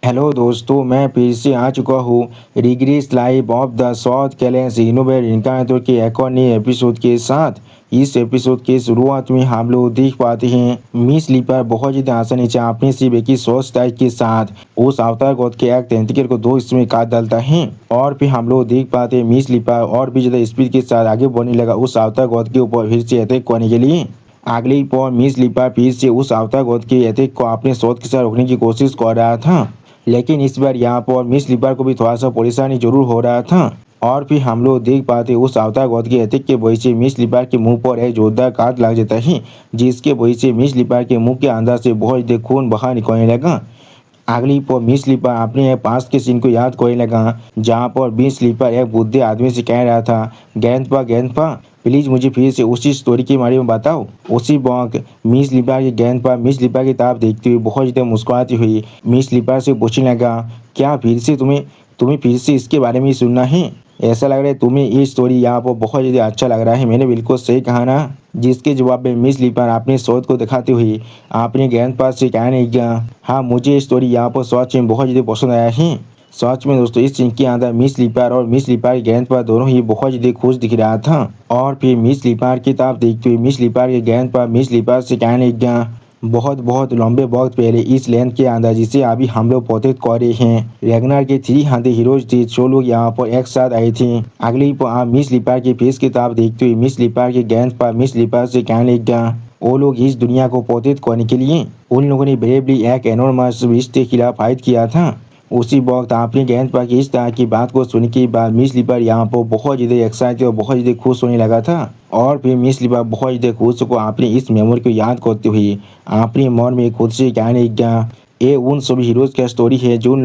Hello दोस्तों, मैं फिर से आ चुका हूँ रिग्रेस लाइफ ऑफ द साउथ कैलेंस इनोवेट इनकाउंटर के एक और नए एपिसोड के साथ। इस एपिसोड के शुरुआत में हम लोग देख पाते हैं मिस लीपर बहुत ज़्यादा आसानी से अपने सिर्फ एक ही सोच टाइप के साथ उस अवतार गोद के एक टेंटिकल को दो हिस्सों में काट डालता है। और फिर हम लोग देख पाते हैं मिस लीपर और भी ज़्यादा स्पीड के साथ आगे बढ़ने लगा उस अवतार गोद के ऊपर फिर से अटैक करने के लिए। अगली पॉर मिस लीपर फिर से उस अवतार गोद के अटैक को अपने शॉट के साथ रोकने की कोशिश कर रहा था, लेकिन इस बार यहाँ पर मिस लिपर को भी थोड़ा सा परेशानी जरूर हो रहा था। और फिर हम लोग देख पाते उस अवतार गोद के अटैक के वजह से मिस लिपर के मुंह पर एक जोरदार काट लग जाता है, जिसके वजह से मिस लिपर के मुंह के अंदर से बहुत ज़्यादा खून बाहर निकलने लगा। अगली पर मिस लिपर अपने पास के सीन को याद करने लगा, जहाँ पर मिस लिपर एक बुढ़े आदमी से कह रहा था, गेंदपा प्लीज़ मुझे फिर से उसी स्टोरी के बारे में बताओ। उसी वक्त मिस लिपर के गेंदपा मिस लिपर की तरफ देखते हुए बहुत ज़्यादा मुस्कुराती हुई मिस लिपर से पूछने लगा, क्या फिर से तुम्हें फिर से इसके बारे में सुनना है? ऐसा लग रहा है तुम्हें ये स्टोरी यहाँ पर बहुत ज़्यादा अच्छा लग रहा है, मैंने बिल्कुल सही कहा ना? जिसके जवाब में मिस लिपर अपने शोध को दिखाते हुए अपने गेंदबाज से कहने लगा, हाँ मुझे ये स्टोरी यहाँ पर सच में बहुत ज़्यादा पसंद आया है। सच में दोस्तों इस सीन के अंदर मिस लिपर और मिस लिपर के गेंदबाज दोनों ही बहुत ज़्यादा खुश दिख रहा था। और फिर मिस लिपर की तरफ देखते हुए मिस लिपर के गेंदबाज मिस लिपर से कहने लगा, बहुत बहुत लंबे वक्त पहले इस लैंड के अंदर जिसे अभी हम लोग प्रोटेक्ट कर रहे हैं, रेगनार के 300 हीरोज थे जो लोग यहाँ पर एक साथ आए थे। अगली पर आप मिस लिपर के फेस की तरफ देखते हुए मिस लिपर के गेंद पर मिस लिपर से कहने लगा, वो लोग इस दुनिया को प्रोटेक्ट करने के लिए उन लोगों ने ब्रेवली एक एनॉर्मस विश के खिलाफ फाइट किया था। उसी वक्त आपने गेंद पर इस तरह की बात को सुनने के बाद मिस लिपर यहाँ पर बहुत ज़्यादा एक्साइटेड और बहुत ज़्यादा खुश होने लगा था। और फिर मिस लिपर बहुत ज़्यादा खुश को आपने इस मेमोरी को याद करते हुए आपने मन में खुद से कहने लगा, ये उन सभी हीरोज़ का स्टोरी है जिन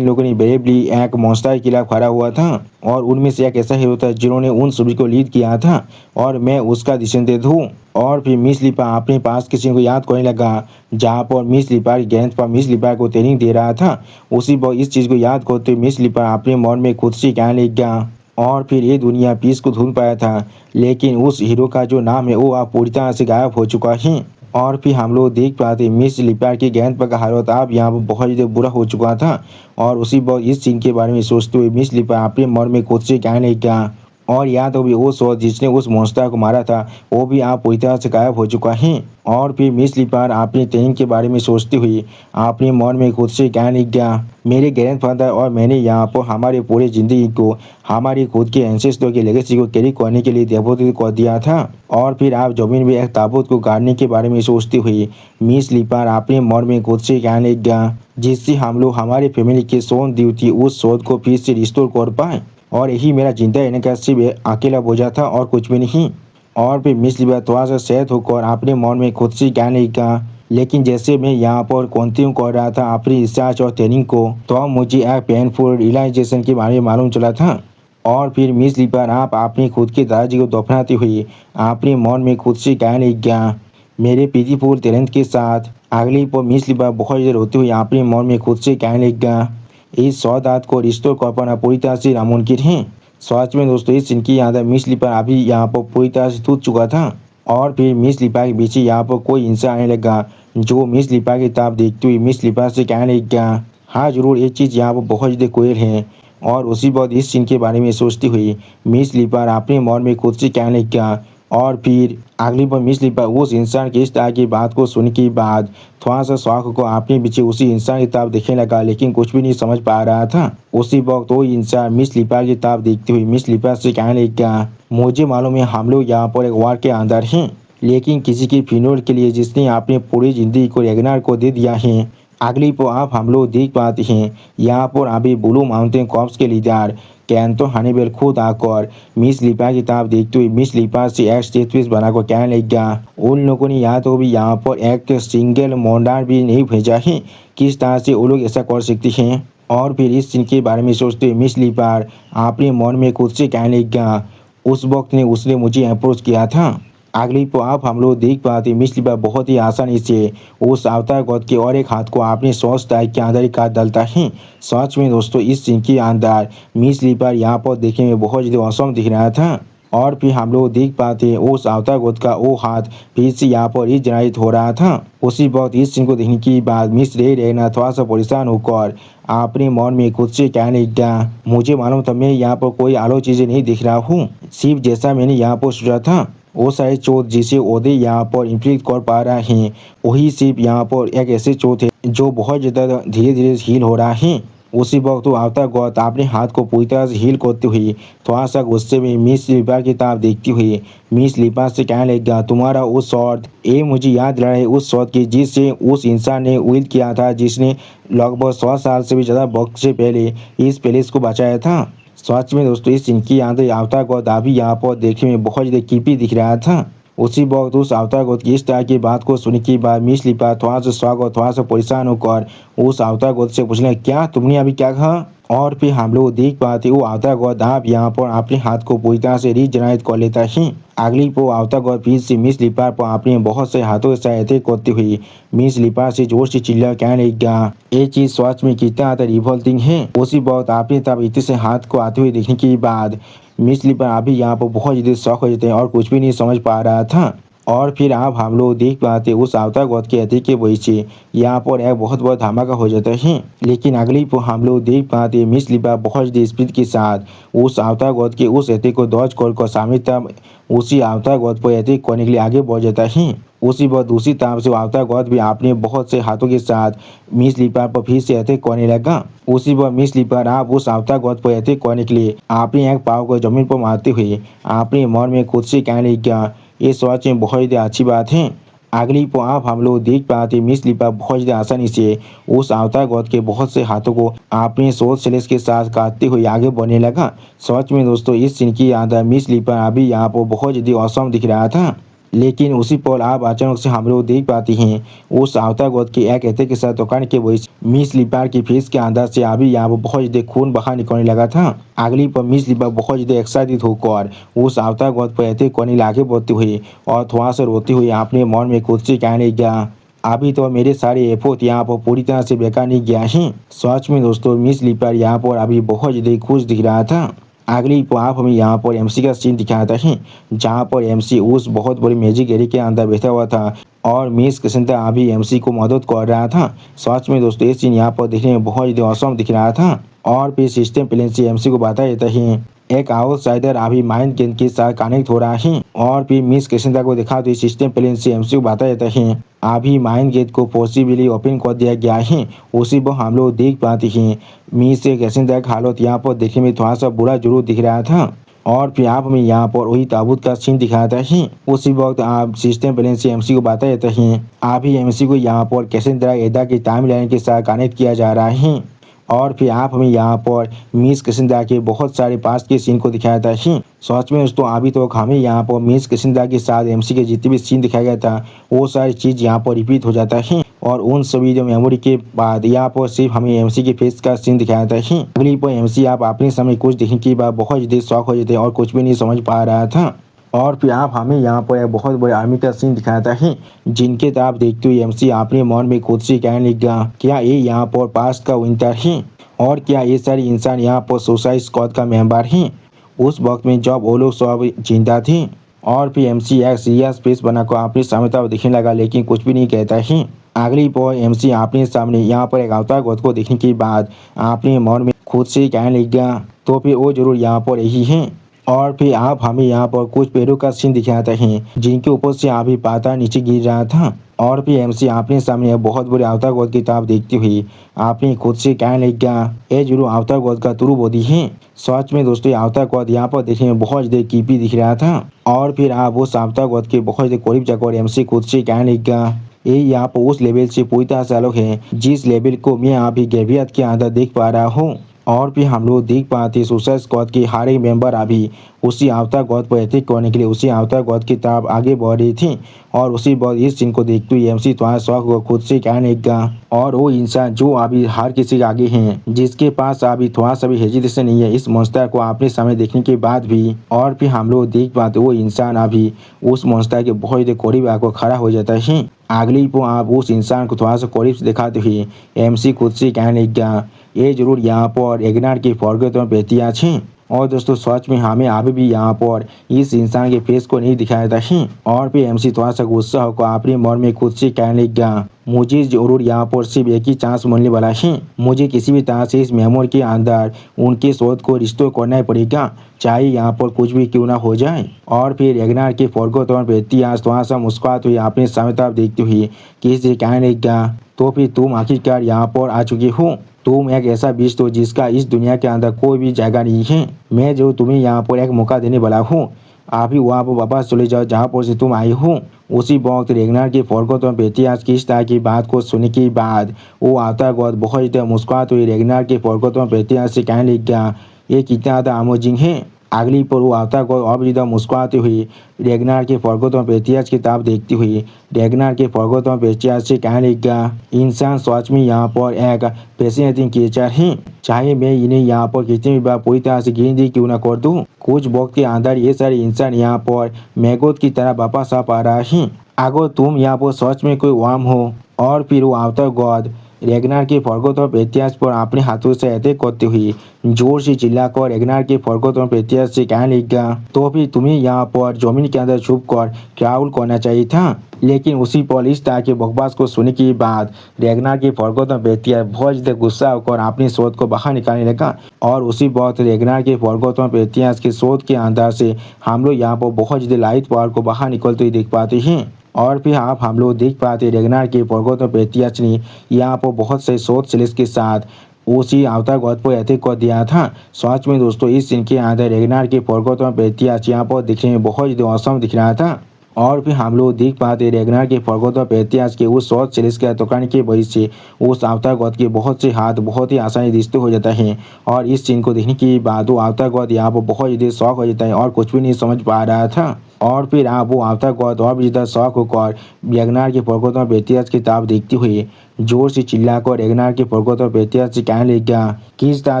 लोगों ने ब्रेवली एक मॉन्स्टर के खिलाफ खड़ा हुआ था, और उनमें से एक ऐसा हीरो था जिन्होंने उन सभी को लीड किया था, और मैं उसका डिसेंडेंट हूँ। और फिर मिस लिपर अपने पास किसी को याद करने लगा, जहाँ पर मिस लिपर गेंद पर मिस लिपर को ट्रेनिंग दे रहा था। उसी पर इस चीज़ को याद करते हुए मिस लिपर अपने मन में खुद से कहने लगा, और फिर ये दुनिया पीस को ढूंढ पाया था, लेकिन उस हीरो का जो नाम है वो आप पूरी तरह से गायब हो चुका है। और फिर हम लोग देख पाते मिस लिपर की गेंद पर का हालत अब यहाँ पर बहुत ज़्यादा बुरा हो चुका था। और उसी वक्त इस सीन के बारे में सोचते हुए मिस लिपर अपने मन में खुद से कहने लगा, और या तो भी वो शॉट जिसने उस मॉन्स्टर को मारा था वो भी आप पूरी तरह से गायब हो चुका है। और फिर मिस लिपर अपनी ट्रेनिंग के बारे में सोचते हुए अपने मन में खुद से कहने लगा, मेरे ग्रैंडफादर और मैंने यहाँ पर हमारे पूरे ज़िंदगी को हमारी खुद के एंसेस्टर की लेगेसी को कैरी करने के लिए डेपोजिट कर दिया था। और फिर आप ज़मीन में एक ताबूत को गाड़ने के बारे में सोचते हुए मिस लिपर अपने मन में खुद से कहने लगा, जिससे हम लोग हमारे फैमिली के सोन ड्यूटी उस शोध को फिर से रिस्टोर कर पाए, और यही मेरा जिंदा रहने का सिर्फ अकेला बोझा था और कुछ भी नहीं। और फिर मिस लिपर थोड़ा सा सेहत होकर अपने मन में खुद से कहने लगा, लेकिन जैसे मैं यहाँ पर कंटिन्यू कर रहा था अपनी रिसर्च और ट्रेनिंग को, तो मुझे एक पेनफुल रियलाइजेशन के बारे में मालूम चला था। और फिर मिस लिपर आप अपनी खुद के दादाजी को दफनाते हुए अपने मन में खुद से कहने लगा, मेरे पीटीफुल टैलेंट के साथ। अगली पर मिस लिपर बहुत ज़्यादा रोते हुए अपने मन में खुद से कहने लगा, इस सौदात को रिस्टोर कर पाना पूरी तरह से नामुमकिन है। सच में दोस्तों इस सीन की याद मिस लिपर अभी यहाँ पर पूरी तरह से टूट चुका था। और फिर मिस लिपर के पीछे यहाँ पर कोई इंसान आने लगा, जो मिस लिपर की तरफ देखते हुए मिस लिपर से कहने लगा, हाँ जरूर ये चीज़ यहाँ पर बहुत ज़्यादा क्रूर है। और उसी वक्त इस सीन के बारे में सोचते हुए मिस लिपर अपने मन में खुद से कहने लगा। और फिर अगली बार मिस लिपर उस इंसान की इस तरह की बात को सुनने के बाद थोड़ा सा शौक को अपने पीछे उसी इंसान की तरफ देखने लगा, लेकिन कुछ भी नहीं समझ पा रहा था। उसी वक्त वो इंसान मिस लिपर की तरफ देखते हुए मिस लिपर से कहने लगा, मुझे मालूम है हम लोग यहाँ पर एक वार के अंदर हैं, लेकिन किसी की फ्यूनरल के लिए जिसने अपनी पूरी जिंदगी को रेगनार को दे दिया है। अगली पर आप हम लोग देख पाते हैं यहाँ पर अभी ब्लू माउंटेन कॉर्प्स के लीडर कैंटो हनीबेल खुद आकर मिस लिपर की तरफ देखते हुए मिस लिपर से एक स्टेटस बनाकर कहने लगा, उन लोगों ने या तो भी यहाँ पर एक सिंगल मोडार भी नहीं भेजा है, किस तरह से वो लोग ऐसा कर सकते हैं। और फिर इस सीन के बारे में सोचते हुए मिस लिपर अपने मन में खुद से कहने लगा, उस वक्त ने उसने मुझे अप्रोच किया था। अगली पर आप हम लोग देख पाते मिस लिपर बहुत ही आसानी से उस अवतार गोद के और एक हाथ को अपने सॉस टाइप के अंदर ही काट डालता है। सच में दोस्तों इस सीन के अंदर मिस लिपर यहाँ पर देखने में बहुत ज़्यादा औसम दिख रहा था। और फिर हम लोग देख पाते हैं उस आवतागोत का वो हाथ फिर से यहाँ पर रिजनरेट हो रहा था। उसी वक्त इस सीन को देखने के बाद मिस रे रहना थोड़ा सा परेशान होकर अपने मन में खुद से कहने लगा, मुझे मालूम था मैं यहाँ पर कोई आलो चीजें नहीं दिख रहा हूँ, सिर्फ जैसा मैंने यहाँ पर सोचा था वो सारे चोट जिसे ओदे यहाँ पर इम्प्लीट कर पा रहे हैं वही सिर्फ यहाँ पर एक ऐसे चोट है जो बहुत ज़्यादा धीरे धीरे हील हो रहा है। उसी वक्त वो आवतागोत अपने हाथ को पूरी तरह से हील करते हुए थोड़ा सा गुस्से में मिस लिपा की तरफ देखती हुई मिस लिपा से कहने लगा, तुम्हारा उस शॉट ये मुझे याद दिला है उस शॉट की जिससे उस इंसान ने विल किया था जिसने लगभग 100 साल से भी ज़्यादा वक्त से पहले इस पैलेस को बचाया था। सच में दोस्तों इस इनकी याद आवतागोत अभी यहाँ पर देखने में बहुत ज़्यादा कीपी दिख रहा था। उसी वक्त उस आवतागोत की इस तरह की बात को सुनने के बाद मिस लिपा थोड़ा सा शौक और थोड़ा सा परेशान होकर उस आवतागोत से पूछने, क्या तुमने अभी क्या कहा? और फिर हम लोग देख पाते वो आवतागोत आप यहाँ पर अपने हाथ को पूरी तरह से रिजनरेट कर लेता है। अगली को आवतागोत फिर से मिस लिपा पर अपने बहुत से हाथों से सहायता करते हुए मिस लिपा से जोर से चिल्ला कहने लगा, ये चीज सच में कितना ज़्यादा रिवॉल्टिंग है। उसी वक्त आपने तब इतने से हाथ को आते हुए देखने के बाद मिस लिपा अभी यहाँ पर बहुत ज़्यादा शौक हो जाते हैं और कुछ भी नहीं समझ पा रहा था। और फिर आप हम लोग देख पाते उस आवतागोत के अति के वजह से यहाँ पर एक बहुत बड़ा धमाका हो जाता है। लेकिन अगली पर हम लोग देख पाते मिस लिपा बहुत ज़्यादा स्पीड के साथ उस आवतागोत के उस अति को दौड़ कर सामने तब उसी आवतागोत पर अति करने के लिए आगे बढ़ जाता है। उसी वक्त दूसरी तरफ से आवतागोत भी अपने बहुत से हाथों के साथ मिस लिपा पर फिर से अटैक करने लगा। उसी वक्त मिस लिपा आप उस आवतागोत पर अटैक करने के लिए अपने एक पाँव को जमीन पर मारते हुए अपने मन में खुद से कहने लगा, ये सच में बहुत ज़्यादा अच्छी बात है। अगली को आप हम लोग देख पाते मिस लिपा बहुत ज़्यादा आसानी से उस आवतागोत के बहुत से हाथों को अपने सोच स्लेस के साथ काटते हुए आगे बढ़ने लगा। सच में दोस्तों इस सीन की याद मिस लिपा अभी यहाँ पर बहुत ज़्यादा औसम दिख रहा था। लेकिन उसी पल आप अचानक से हम लोग देख पाते हैं उस आवतागोत के एक एते के साथ दुकान के वजह मिस लिपा की फेस के अंदर से अभी यहाँ पर बहुत ज़्यादा खून बाहर निकलने लगा था। अगली पर मिस लिपा बहुत ज़्यादा एक्साइटेड होकर उस आवतागोत पर एते करने आगे बढ़ते हुए और थोड़ा सा रोते हुए अपने मन में खुद से कहने लगा, अभी तो मेरे सारे एफर्ट यहाँ पर पूरी तरह से बेकार नहीं गया है। सच में दोस्तों मिस लिपा यहाँ पर अभी बहुत ज़्यादा खुश दिख रहा था। अगली को आप हमें यहाँ पर एमसी का सीन दिखाता है जहाँ पर एमसी उस बहुत बड़ी मैजिक एरिया के अंदर बैठा हुआ था और मिस किसनता अभी एमसी को मदद कर रहा था। सच में दोस्तों ये सीन यहाँ पर देखने में बहुत ज़्यादा औसम दिख रहा था। और फिर सिस्टम प्लेन से एमसी को बताया जाता है एक आउटसाइडर अभी माइंड गेम के साथ कनेक्ट हो रहा है। और फिर मिस किसनता को दिखा तो सिस्टम प्लेन से एमसी को बताया जाता है अभी माइंड गेट को पॉसिबली ओपन कर दिया गया है। उसी पर हम लोग देख पाते हैं मिस किसनता का हालत यहाँ पर देखने में थोड़ा सा बुरा जरूर दिख रहा था। और फिर आप हमें यहाँ पर वही ताबूत का सीन दिखाता है। उसी वक्त आप सिस्टम प्लेन से एमसी को बताया जाता है अभी एमसी को यहाँ पर किसनता एदा की टाइमलाइन के साथ कनेक्ट किया जा रहा है। और फिर आप हमें यहाँ पर मिस किसनता के बहुत सारे पास्ट के सीन को दिखाया था। सच में दोस्तों अभी तो हमें यहाँ पर मिस किसनता के साथ एमसी के जितने भी सीन दिखाया गया था वो सारी चीज़ यहाँ पर रिपीट हो जाता है। और उन सभी जो मेमोरी के बाद यहाँ पर सिर्फ हमें एमसी के फेस का सीन दिखाया था। अगली पर एमसी आप अपने समय कुछ देखने के बाद बहुत ज़्यादा शौक हो जाते और कुछ भी नहीं समझ पा रहा था। और फिर आप हमें यहाँ पर एक बहुत बड़े आर्मी का सीन दिखाता है जिनके तरफ देखते हुए एमसी अपने मन में खुद से कहने लगा, क्या ये यहाँ पर पास्ट का विंटर है और क्या ये सारे इंसान यहाँ पर सुसाइड स्क्वाड का मेंबर हैं उस वक्त में जब वो लोग सब जिंदा थे। और फिर एमसी एक सीरियस फेस बनाकर अपने सामने तरफ दिखने लगा लेकिन कुछ भी नहीं कहता है। अगली पर एमसी अपने सामने यहाँ पर एक आवतागोत को देखने के बाद अपने मन में खुद से कहने लगा, तो फिर वो जरूर यहाँ पर यही है। और फिर आप हमें यहाँ पर कुछ पेड़ों का सीन दिखाते हैं जिनके ऊपर से अभी पाता नीचे गिर रहा था। और फिर एमसी अपने सामने बहुत बड़े आवतागोत की तरफ देखते हुए आपने खुद से कहने लगा, ये जरूर आवतागोत का तुरु बोधी है। सच में दोस्तों आवतागोत यहाँ पर देखने में बहुत ज़्यादा कीपी दिख रहा था। और फिर आप उस आवतागोत के बहुत ज़्यादा करीब जाकर एमसी खुद से कहने लगा, ये यहाँ पर उस लेवल से पूरी तरह से अलग है जिस लेवल को मैं अभी ग्रेवियत के अंदर देख पा रहा हूँ। और फिर हम लोग देख पाते सुसाइड स्क्वाड के हर एक मेंबर अभी उसी आवतागोत पर अटैक करने के लिए उसी आवतागोत की तरफ आगे बढ़ रही थी। और उसी वक्त इस सीन को देखते हुए एमसी तुम्हारा शौक को खुद से कहने लगा, और वो इंसान जो अभी हर किसी के आगे हैं जिसके पास अभी थोड़ा सा भी हेजिटेशन नहीं है इस मॉन्स्टर को अपने सामने देखने के बाद भी। और फिर हम लोग देख पाते वो इंसान अभी उस मॉन्स्टर के बहुत ज़्यादा करीब आकर खड़ा हो जाता है। अगली को आप उस इंसान को थोड़ा सा करीब से दिखाते हुए एमसी खुद से कहने लगा, ये जरूर यहाँ पर एग्नार की फॉरगेट में बेतिया छे। और दोस्तों सच में हमें अभी भी यहाँ पर इस इंसान के फेस को नहीं दिखाया था ही। और फिर एमसी थोड़ा सा गुस्सा होकर अपने मन में खुद से कहने लग गया, मुझे जरूर यहाँ पर सिर्फ एक ही चांस मिलने वाला है। मुझे किसी भी तरह से इस मेमोर के अंदर उनके शोध को रिस्टोर करना ही पड़ेगा, चाहे यहाँ पर कुछ भी क्यों ना हो जाए। और फिर रेगनार के फॉर्गोटन व्यक्ति आज थोड़ा सा मुस्कुराते हुए अपने सामने तरफ देखते हुए किसी से कहने लग गया, तो फिर तुम आखिरकार यहाँ पर आ चुकी हो। तुम एक ऐसा बीज हो जिसका इस दुनिया के अंदर कोई भी जगह नहीं है। मैं जो तुम्हें यहाँ पर एक मौका देने वाला हूँ, आप ही वहाँ पर वापस चले जाओ जहाँ पर से तुम आई हो। उसी वक्त रेगनार के फॉर्गोटन व्यक्ति आज किस तरह की बात को सुनने के बाद वो आता गौर बहुत ज़्यादा मुस्कुराते हुए रेगनार के फॉर्गोटन व्यक्ति से कहने लग गया, ये कितना ज़्यादा अमेजिंग है। अगली पर वो आता को अब ज़्यादा मुस्कुराते हुए रेगनार के फॉर्गोटन व्यक्ति की तरफ देखती हुई रेगनार के फॉर्गोटन व्यक्ति से कहने लग गया, इंसान सच में यहाँ पर एक फैसिनेटिंग क्रिएचर है। चाहे मैं इन्हें यहाँ पर कितनी भी बार पूरी तरह से गिनती क्यों ना कर दूँ, कुछ वक्त के अंदर ये सारे इंसान यहाँ पर मैगोट की तरह वापस आ पा रहा है। अगर तुम यहाँ पर सच में कोई वार्म हो। और फिर वो आवता गॉड रेगनार के फॉर्गोटन व्यक्ति पर अपने हाथों से अटैक करते हुए जोर से चिल्लाकर रेगनार के फॉर्गोटन व्यक्ति से कहने लग गया, तो फिर तुम्हें यहाँ पर जमीन के अंदर छुप कर क्राउल करना चाहिए था। लेकिन उसी पर इस तरह के बकवास को सुनने के बाद रेगनार के फॉर्गोटन व्यक्ति बहुत ज़्यादा गुस्सा होकर अपनी शोध को बाहर निकालने लगा। और उसी वक्त रेगनार के फॉर्गोटन व्यक्ति के शोध के अंदर से हम लोग यहाँ पर बहुत ज़्यादा लाइट पावर को बाहर निकलते हुए देख पाते हैं। और फिर आप हम लोग देख पाते रेगनार के फॉर्गोटन व्यक्ति ने यहाँ पर बहुत से शोध सेल्स के साथ उसी आवता गौत पर अटैक कर दिया था। सच में दोस्तों इस सीन के अंदर रेगनार के फॉर्गोटन व्यक्ति यहाँ पर दिखने में बहुत ज़्यादा औसम दिख रहा था। और फिर हम लोग देख पाते रेगनार के फॉर्गोटन व्यक्ति के उस शॉर्ट सीरीज के दुकान की वजह से उस आवता गौत के बहुत से हाथ बहुत ही आसानी रिश्ते हो जाता है। और इस सीन को देखने के बाद वो आवता गौत यहाँ पर बहुत ज़्यादा शौक हो जाता है और कुछ भी नहीं समझ पा रहा था। और फिर आप वो आवता गौत और भी ज़्यादा शौक होकर रेगनार के फॉर्गोटन व्यक्ति की तरफ देखते हुए जोर से चिल्लाकर रेगनार के फॉर्गोटन व्यक्ति से कहने लग गया, किस तरह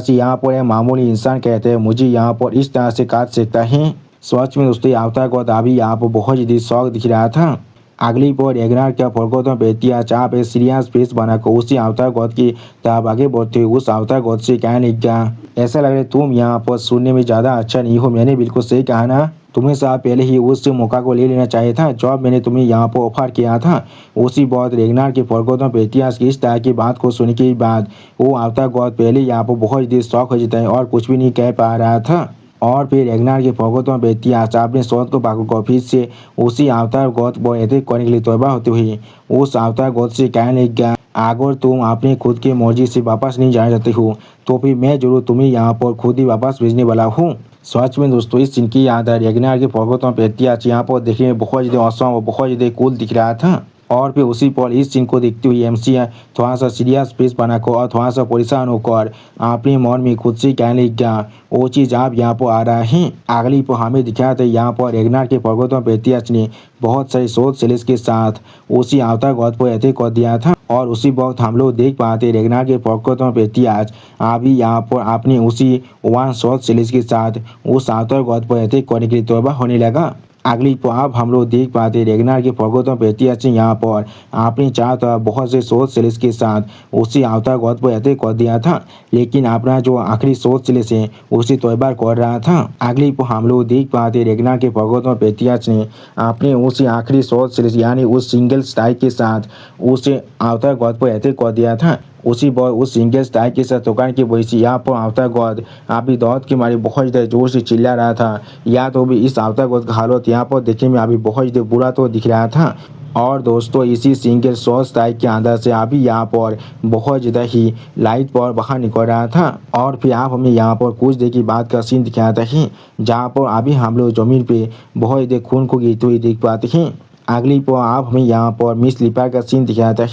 से यहाँ पर मामूली इंसान कहते हैं मुझे यहाँ पर इस तरह से काट सकता है। सच में दोस्तों आवता गौत अभी यहाँ पर बहुत ज़्यादा शौक दिख रहा था। अगली पर रेगनार का फॉर्गोटन व्यक्ति चाह पे सीरियस फेस बनाकर उसी आवता गौत की तरफ आगे बढ़ते हुए उस आवता गौत से कहने लग गया, ऐसा लग रहा है तुम यहाँ पर सुनने में ज़्यादा अच्छा नहीं हो। मैंने बिल्कुल सही कहा ना, तुम्हें साहब पहले ही उस मौका को ले लेना चाहिए था जब मैंने तुम्हें यहाँ पर ऑफर किया था। उसी बहुत रेगनार के फॉर्गोटन व्यक्ति की इस तरह की बात को सुनने के बाद वो आवता गौत पहले यहाँ पर बहुत ज़्यादा शौक हो जाता है और कुछ भी नहीं कह पा रहा था। और फिर रेगनार के फॉर्गोटन व्यक्ति अपने शोध को पाकर फिर से उसी अवतार गौत पर अटैक करने के लिए तैयार होते हुए उस अवतार गौत से कहने लग गया, अगर तुम अपने खुद की मर्जी से वापस नहीं जाना चाहते हो तो फिर मैं जरूर तुम्हें यहाँ पर खुद ही वापस भेजने वाला हूँ। सच में दोस्तों इस सीन की याद है रेगनार के फॉर्गोटन व्यक्ति यहाँ पर देखने में बहुत ज़्यादा औसम और बहुत ज़्यादा कूल दिख रहा था। और फिर उसी पर इस सीन को देखते हुए एमसी थोड़ा सा सीरियस फेस बनाकर और थोड़ा सा परेशान होकर अपने मन में खुद से कहने लग गया, वो चीज़ आप यहाँ पर आ रहा है। अगली पर हमें दिखाया था यहाँ पर रेगनार के फॉर्गोटन व्यक्ति ने बहुत सारे शोध सेल्स के साथ उसी आवता गौत पर अटैक कर दिया था। और उसी वक्त हम लोग देख पाते रेगनार के फॉर्गोटन व्यक्ति अभी यहाँ पर अपनी उसी वन शोध सेल्स के साथ उस आवता गौत पर अटैक करने के लिए तैयार होने लगा। अगली पर अब हम लोग देख पाते रेगनार के फॉर्गोटन व्यक्ति यहाँ पर अपनी चार तरफ बहुत से शोध सेल्स के साथ उसी आवता गौत पर अटैक कर दिया था, लेकिन अपना जो आखिरी शोध सेल्स है उसी तैयार कर रहा था। अगली पर हम लोग देख पाते रेगनार के फॉर्गोटन व्यक्ति ने अपने उसी आखिरी शोध सेल्स यानी उस सिंगल स्ट्राइक के साथ उस आवता गौत पर अटैक कर दिया था। उसी बॉय उस सिंगल स्ट्राइक के साथ दुकान की वजह से यहाँ पर आवता गौत अभी दौड़ के मारे बहुत ज़्यादा जोर से चिल्ला रहा था। या तो भी इस आवता गौत का हालत यहाँ पर देखने में अभी बहुत ज़्यादा बुरा तो दिख रहा था। और दोस्तों इसी सिंगल शॉट स्ट्राइक के अंदर से अभी यहाँ पर बहुत ज़्यादा ही लाइट पावर बाहर निकल रहा था। और फिर आप हमें यहाँ पर कुछ देर की बात का सीन दिखाया था जहाँ पर अभी हम लोग ज़मीन पे बहुत ज़्यादा खून को गिरते हुए देख पाते हैं। अगली पर आप हमें यहाँ पर मिस लिपा का सीन दिखाया था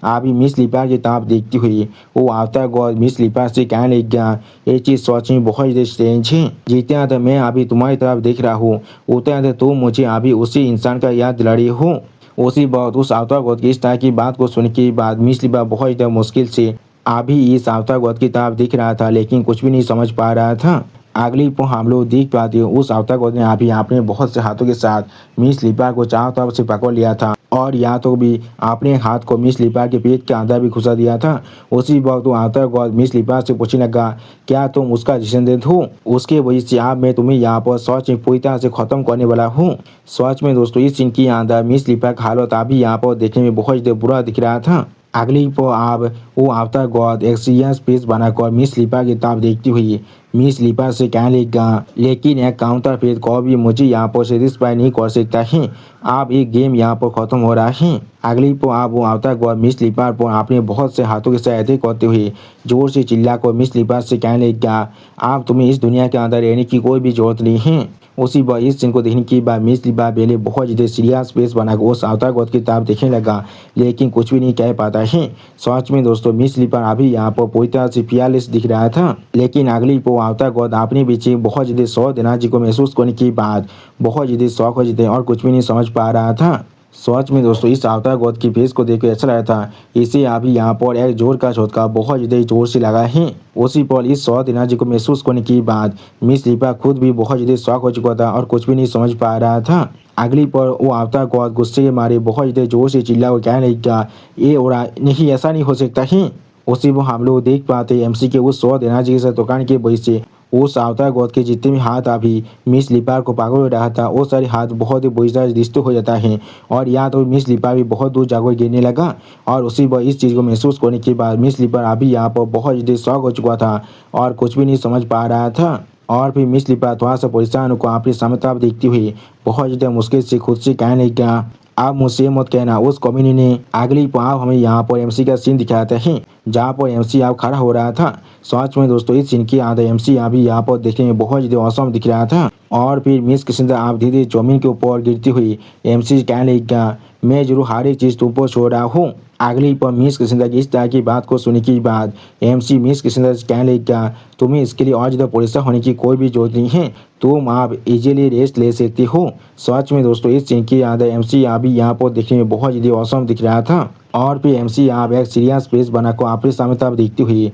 अभी मिस लिपा की तरफ देखती हुई वो आवता गौर मिस लिपा से कहने लग गया, ये चीज़ सच में बहुत ज़्यादा स्ट्रेंज है। जितना तो मैं अभी तुम्हारी तरफ देख रहा हूँ उतना तो तुम मुझे अभी उसी इंसान का याद दिला रही हो। उसी बात उस आवता गौर की इस तरह की बात को सुनने के बाद मिस लिपा बहुत ज़्यादा मुश्किल से अभी इस आवता गौर की तरफ दिख रहा था, लेकिन कुछ भी नहीं समझ पा रहा था। अगली पर हम लोग देख पाते हैं उस आवता गौत ने अभी अपने बहुत से हाथों के साथ मिस लिपा को चारों तरफ से पकड़ लिया था और या तो भी आपने हाथ को मिस लिपा के पेट के अंदर भी घुसा दिया था। उसी वक्त वो आता गौद मिस लिपा से पूछने लगा, क्या तुम उसका डिसेंडेंट हो? उसके वजह से आप मैं तुम्हें यहाँ पर सच में पूरी तरह से खत्म करने वाला हूँ। सच में दोस्तों इस सीन के अंदर मिस लिपा का हालत अभी यहाँ पर देखने में बहुत ज़्यादा बुरा दिख रहा था। अगली पर आप वो आफ्टर गॉड एक सीरियस पेज बनाकर मिस लिपा की किताब देखती हुई मिस लिपा से कहने लगा, लेकिन एक काउंटर पेज को भी मुझे यहाँ पर सेटिस्फाई नहीं कर सकता है। आप एक गेम यहाँ पर खत्म हो रहा है। अगली पर आप वो आफ्टर गॉड मिस लिपा पर आपने बहुत से हाथों के सहायता करते हुए जोर से चिल्ला कर मिस लिपा से कहने लगा, आप तुम्हें इस दुनिया के अंदर रहने की कोई भी जरूरत नहीं है। उसी बार इस सीन को देखने के बाद मिस लिपा पहले बहुत ज़्यादा सीरियस फेस बनाकर उस आफ्टर गॉड की किताब देखने लगा, लेकिन कुछ भी नहीं कह पाता है। सच में दोस्तों मिस लिपा अभी यहाँ पर पूरी तरह से फियरलेस दिख रहा था, लेकिन अगली पर आफ्टर गॉड अपने पीछे बहुत ज़्यादा शौक एनर्जी को महसूस करने के बाद बहुत ज़्यादा शौक हो जाते और कुछ भी नहीं समझ पा रहा था। सच में दोस्तों इस आफ्टर गॉड की फेस को देखकर ऐसा लगा था इसे अभी यहाँ पर एक जोर का झटका बहुत ज़्यादा जोर से लगा है। उसी पर इस शॉट एनर्जी को महसूस करने के बाद मिस लिपा खुद भी बहुत ज़्यादा शॉक हो चुका था और कुछ भी नहीं समझ पा रहा था। अगली पर वो आफ्टर गॉड गुस्से के मारे बहुत ज़्यादा जोर से चिल्ला कर कहने लगा, ये हो रहा नहीं, ऐसा नहीं हो सकता है। उसी पर हम लोग देख पाते एमसी के उस शॉट एनर्जी के साथ दुकान के वजह से उस आफ्टर गॉड के जितने भी हाथ अभी मिस लिपा को पकड़ रहा था वो सारे हाथ बहुत ही बुरी तरह डिस्टर्ब हो जाता है और या तो मिस लिपा भी बहुत दूर जाकर गिरने लगा। और उसी पर इस चीज़ को महसूस करने के बाद मिस लिपा अभी यहाँ पर बहुत ज़्यादा शॉक हो चुका था और कुछ भी नहीं समझ पा रहा था। और फिर मिस लिपा थोड़ा सा परेशान को अपनी समता देखती हुई बहुत ज़्यादा मुश्किल से खुद से कहने लगा, आप मुझसे मत कहना। उस कम्युनी ने अगली पाव हमें यहाँ पर एमसी का सीन दिखाता है जहाँ पर एमसी आप खड़ा हो रहा था। सच में दोस्तों इस सीन के आधा एमसी अभी यहाँ पर देखने में बहुत ज़्यादा औसम दिख रहा था। और फिर मिस किस्म आप धीरे जमीन के ऊपर गिरती हुई एमसी कहने लगा, मैं जरूर हर एक चीज़ तुम पर छोड़ रहा हूँ। अगली पर मिस किस्म की इस तरह की बात को सुनने के बाद एमसी मिस किस्म कहने लगा, तुम्हें इसके लिए और ज़्यादा परेशान होने की कोई भी जरूरत नहीं है, तुम आप इजीली रेस्ट ले सकती हो। सच में दोस्तों इस सीन के आधा एमसी अभी यहाँ पर देखने में बहुत ज़्यादा औसम दिख रहा था। और फिर एमसी आप एक सीरियस फेस बनाकर अपने सामने तब देखती हुई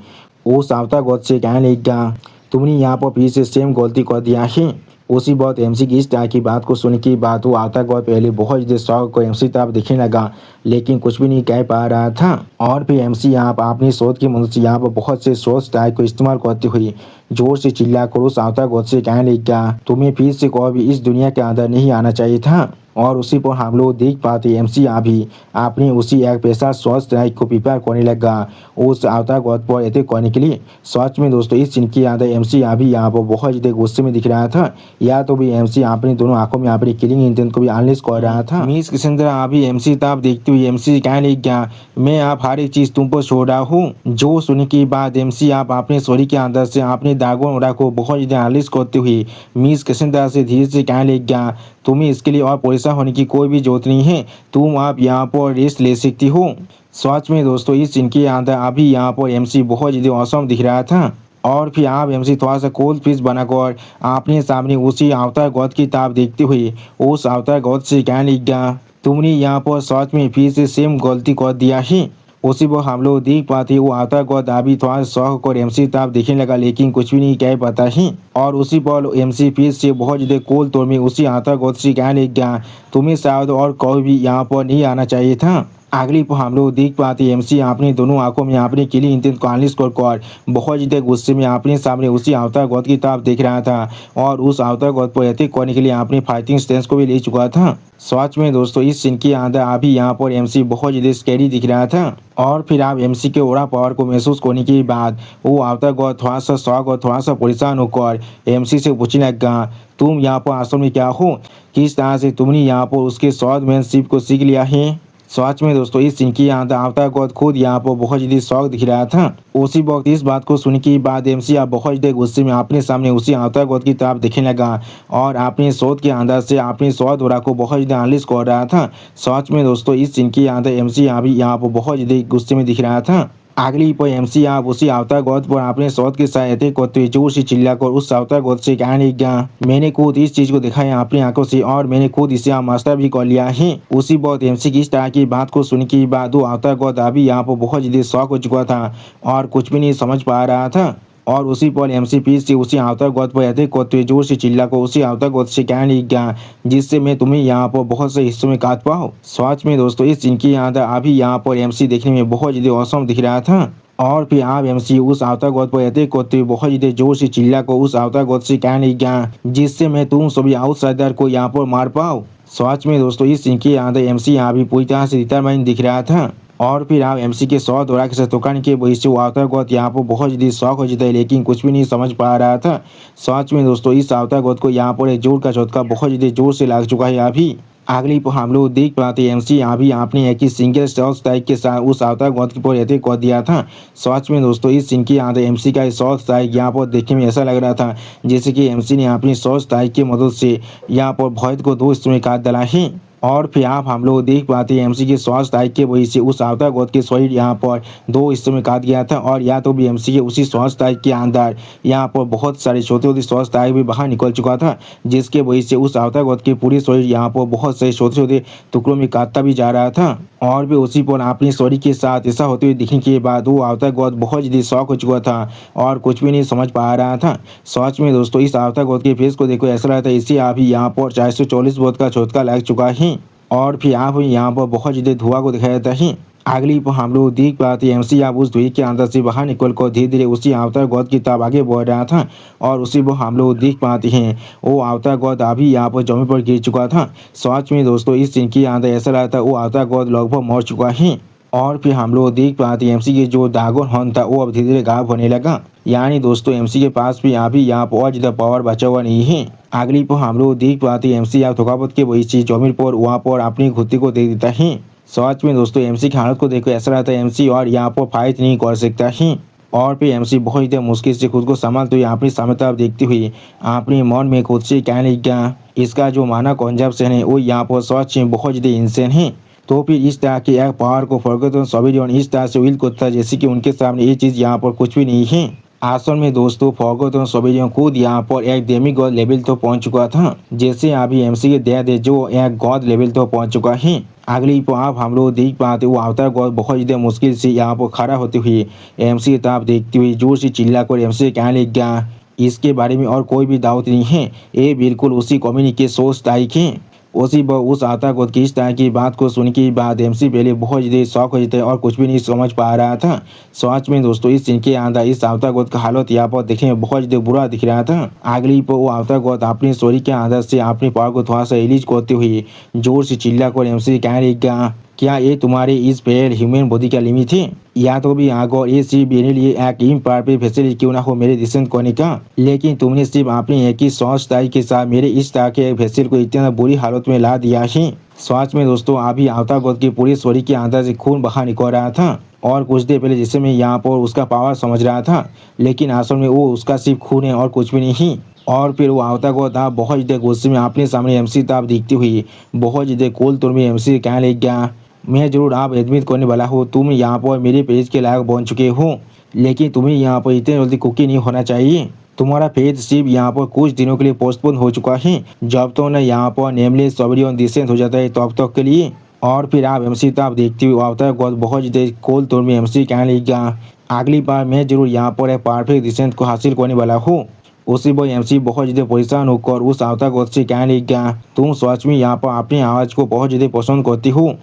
उस आफ्टर गॉड से कहने लगा, तुमने यहाँ पर फिर से सेम गलती कर दिया है। उसी बात एमसी की इस तरह की बात को सुन के बाद वो आफ्टर गॉड पहले बहुत ज़्यादा शौक को एमसी तब दिखने लगा, लेकिन कुछ भी नहीं कह पा रहा था। और फिर एमसी यहाँ पर अपनी सोच की मदद से यहाँ पर बहुत से सोच टाइप को इस्तेमाल करते हुए जोर से चिल्ला कर उस आफ्टर गॉड से कहने लगा, तुम्हें फिर से कोई भी इस दुनिया के अंदर नहीं आना चाहिए था। और उसी पर हम लोग देख पाते एमसी अभी आपने उसी एक पेशा सोच स्ट्राइक को प्रिपेयर करने लगा उस आफ्टर गॉड पर अटैक करने के लिए। सच में दोस्तों इस सीन के अंदर एमसी अभी यहाँ पर बहुत ज़्यादा गुस्से में दिख रहा था, या तो भी एमसी अपनी दोनों आंखों में अपनी किलिंग इंटेंट को भी अनलिश कर रहा था। मिस किशन अभी एमसी तब देखते हुए एमसी कहने लगा, मैं आप हर एक चीज़ तुम पर छोड़ रहा हूँ। जो सुनने के बाद एमसी आप अपने सॉरी के अंदर से अपने दागों उड़ा को बहुत ज़्यादा अनलिश करते हुए मिस किशन से धीरे से कहने लगा, तुम्हें इसके लिए और परेशान होने की कोई भी जरूरत नहीं है, तुम आप यहाँ पर रेस्ट ले सकती हो। सच में दोस्तों इस सीन के अंदर अभी यहाँ पर एमसी बहुत ज़्यादा औसम दिख रहा था। और फिर आप एमसी थोड़ा सा कोल्ड फिश बनाकर अपने सामने उसी आफ्टर गॉड की किताब देखते हुए उस आफ्टर गॉड से कहने लगा, तुमने यहाँ पर सच में फिर से सेम गलती कर दिया है। उसी पर हम लोग देख पाते वो आफ्टर गॉड अभी थोड़ा शौक और एमसी तब देखने लगा, लेकिन कुछ भी नहीं कह पाता है। और उसी पर एमसी फिर से बहुत ज़्यादा कोल तौर में उसी आफ्टर गॉड से कहने लगा, तुम्हें शायद और कोई भी यहाँ पर नहीं आना चाहिए था। अगली पर हम लोग देख पाते एमसी अपनी दोनों आंखों में अपनी किली इंटेंट को अनलिश कर बहुत ज़्यादा गुस्से में अपने सामने उसी आफ्टर गॉड की किताब देख रहा था और उस आफ्टर गॉड पर अटैक करने के लिए अपनी फाइटिंग स्टेंस को भी ले चुका था। सच में दोस्तों इस सीन के अंदर अभी यहाँ पर एमसी बहुत ज़्यादा स्कैरी दिख रहा था। और फिर आप एमसी के ओरा पावर को महसूस करने के बाद वो आफ्टर गॉड थोड़ा सा शौक और थोड़ा सा परेशान होकर एमसी से पूछने लगा, तुम यहाँ पर असल में क्या हो, किस तरह से तुमने यहाँ पर उसके स्वॉर्डमैनशिप को सीख लिया है। सच में दोस्तों इस सीन के अंदर आफ्टर गॉड खुद यहाँ पर बहुत ज़्यादा शौक दिख रहा था। उसी वक्त इस बात को सुनने के बाद एमसी आप बहुत ज़्यादा गुस्से में अपने सामने उसी आफ्टर गॉड की तरफ देखने लगा और अपने शोध के अंदर से अपने शोध हो को बहुत ज़्यादा अनलिश कर रहा था। सच में दोस्तों इस सीन के अंदर एमसी अभी यहाँ पर बहुत ज़्यादा गुस्से में दिख रहा था। अगली पर एमसी आप उसी आफ्टर गॉड पर अपने शौध के साथ अटैक करते हुए जोर से चिल्लाकर उस आफ्टर गॉड से कहने लगा, मैंने खुद इस चीज को देखा है अपनी आंखों से और मैंने खुद इसे मास्टर भी कर लिया है। उसी वक्त एमसी की इस तरह की बात को सुनने के बाद वो आफ्टर गॉड अभी यहाँ पर बहुत ज्यादा शौक हो चुका था और कुछ भी नहीं समझ पा रहा था। और उसी पर एमसी पीठ से उसी आवता गोद पर ऐसे करते हुए जोर से चिल्ला को उसी आवता गोद से कहने लगा, जिससे मैं तुम्हें यहाँ पर बहुत से हिस्सों में काट पाऊँ। सच में दोस्तों इस सीन की याद अभी यहाँ पर एमसी देखने में बहुत ज़्यादा औसम दिख रहा था। और फिर आप एमसी उस आवता गोद पर ऐसे करते हुए बहुत ज़्यादा जोर से चिल्ला को उस आवता गोद से कहने लगा, जिससे मैं तुम सभी आउटसाइडर को यहाँ पर मार पाऊँ। सच में दोस्तों इस सीन की याद एमसी यहाँ भी पूरी तरह से डिटरमाइन दिख रहा था। और फिर आप एमसी के 100 दौरा के साथ दुकान के वजह से वो आवता गोद यहाँ पर बहुत जल्दी शौक हो जाता है, लेकिन कुछ भी नहीं समझ पा रहा था। सच में दोस्तों इस आवता गोद को यहाँ पर एक जोर का झटका बहुत जल्दी जोर से लग चुका है। अभी अगली पर हम लोग देख पाते हैं एमसी यहाँ भी आपने एक ही सिंगल शॉट स्ट्राइक के साथ उस आवता गोद पर रहते कर दिया था। सच में दोस्तों इस सीन की यहाँ एमसी का शॉट स्ट्राइक यहाँ पर देखने में ऐसा लग रहा था जैसे कि एमसी ने अपनी शॉट स्ट्राइक की मदद से यहाँ पर भौत को 2 हिस्सों में काट डाला है। और फिर आप हम लोग देख पाते हैं एमसी के शॉट स्ट्राइक के वजह से उस आवता गोद के शरीर यहाँ पर 2 हिस्सों में काट गया था। और या तो भी एमसी के उसी शॉट स्ट्राइक के अंदर यहाँ पर बहुत सारे छोटे छोटे शॉट स्ट्राइक भी बाहर निकल चुका था, जिसके वजह से उस आवता गोद के पूरे शरीर यहाँ पर बहुत सारे छोटे छोटे टुकड़ों में काटता भी जा रहा था। और भी उसी पर अपनी शरीर के साथ ऐसा होते हुए दिखने के बाद वो आवता गोद बहुत जल्दी शॉक हो चुका था और कुछ भी नहीं समझ पा रहा था। सच में दोस्तों इस आवता गोद के फेस को देखो ऐसा लगता है इसे अभी यहाँ पर 440 वोल्ट का झटका लग चुका है। और फिर आप यहाँ पर बहुत ज़्यादा धुआं को दिखाया जाता है। अगली पर हम लोग देख पाते हैं एमसी आप उस धुएं के अंदर से बाहर निकल कर धीरे धीरे उसी आवता गोद की तरफ आगे बढ़ रहा था। और उसी पर हम लोग देख पाते हैं वो आवता गोद अभी यहाँ पर जमीन पर गिर चुका था। सच में दोस्तों इस सीन के अंदर ऐसा लगता है वो आवता गोद लगभग मर चुका है। और फिर हम लोग देख पाते हैं एमसी के जो ड्रैगन हॉर्न था वो अब धीरे धीरे गायब होने लगा। यानी दोस्तों एमसी के पास भी अभी यहाँ पर और ज़्यादा पावर बचा हुआ नहीं है। अगली पर हम लोग देख पाते हैं एमसी आप थकावट के वही चीज जमीन पर वहाँ पर अपनी खुदी को दे देता है। सच में दोस्तों एमसी की हालत को देखो ऐसा रहता है एमसी और यहाँ पर फाइट नहीं कर सकता है। और फिर एमसी बहुत ज़्यादा मुश्किल से खुद को संभालते हुए अपनी सामने तरफ देखते हुए अपने मन में खुद से कहने लगा, इसका जो माना कंजप्शन है वो यहाँ पर सच में बहुत ज़्यादा इंसान है। तो फिर इस तरह के एक पावर को फॉरगॉटन सोल्जर इस तरह से विल करता है जैसे कि उनके सामने ये चीज़ यहाँ पर कुछ भी नहीं है। असल में दोस्तों फॉरगॉटन सोल्जर खुद यहाँ पर एक डेमी गॉड लेवल तो पहुंच चुका था, जैसे अभी एमसी के दे दे जो एक गॉड लेवल तो पहुंच चुका है। अगली पर आप हम लोग देख पाते वो अवतार गॉड बहुत ज़्यादा मुश्किल से यहाँ पर खड़ा होते हुए एमसी की तरफ देखते हुए जोर से चिल्ला कर एमसी कहने लगा, इसके बारे में और कोई भी दावत नहीं है, ये बिल्कुल उसी कम्युनिटी के सोच तारीख है। उसी पर उस आवता गोद की इस तरह की बात को सुन के बाद एमसी पहले बहुत ज़्यादा शौक हो जाते और कुछ भी नहीं समझ पा रहा था। सच में दोस्तों इस सीन के अंदर इस आवता गोद का हालत यहाँ पर देखने में बहुत ज़्यादा बुरा दिख रहा था। अगली पर वो आवता गोद अपनी स्टोरी के अंदर से अपनी पावर को थोड़ा सा रिलीज करते हुए जोर से चिल्ला कर एमसी कहने लगा, क्या ये तुम्हारे इस पेड़ ह्यूमन बॉडी का लिमिट है, या तो भी आगो ये सिर्फ मेरे लिए एक इम्परफेक्ट फैसिलिटी क्यों ना हो मेरे डिसीजन करने का, लेकिन तुमने सिर्फ अपनी एक ही सोचताई के साथ मेरे इस तरह के फैसिल को इतना बुरी हालत में ला दिया है। सच में दोस्तों अभी आवता गोद की पूरी स्टोरी के अंदर से खून बाहर निकल रहा था और कुछ देर पहले जिसे मैं यहाँ पर उसका पावर समझ रहा था, लेकिन असल में वो उसका सिर्फ खून है और कुछ भी नहीं। और फिर वो आवता गोद आप बहुत ज़्यादा गुस्से में अपने सामने एमसी ताप दिखती हुई बहुत ज़्यादा कोल तौर में एमसी कहने लग गया, मैं जरूर आप एडमिट करने वाला हूँ, तुम यहाँ पर मेरे पेज के लायक बन चुके हो, लेकिन तुम्हें यहाँ पर इतने जल्दी कुकी नहीं होना चाहिए। तुम्हारा पेज सिर्फ यहाँ पर कुछ दिनों के लिए पोस्टपोन हो चुका है, जब तो न यहाँ पर नेमलेस सोवरियन डिसेंट हो जाता है तब तक के लिए। और फिर आप एमसी ताप देखते हुए आवता गोद बहुत ज़्यादा कोल तौर में एमसी कहने लग गया, अगली बार मैं जरूर यहाँ पर एक परफेक्ट डिसेंट को हासिल करने वाला हूँ। उसी पर एमसी बहुत ज़्यादा परेशान होकर उस आवता गोद से कहने लग गया, तुम सच में यहाँ पर अपनी आवाज़ को बहुत ज़्यादा पसंद करती हो।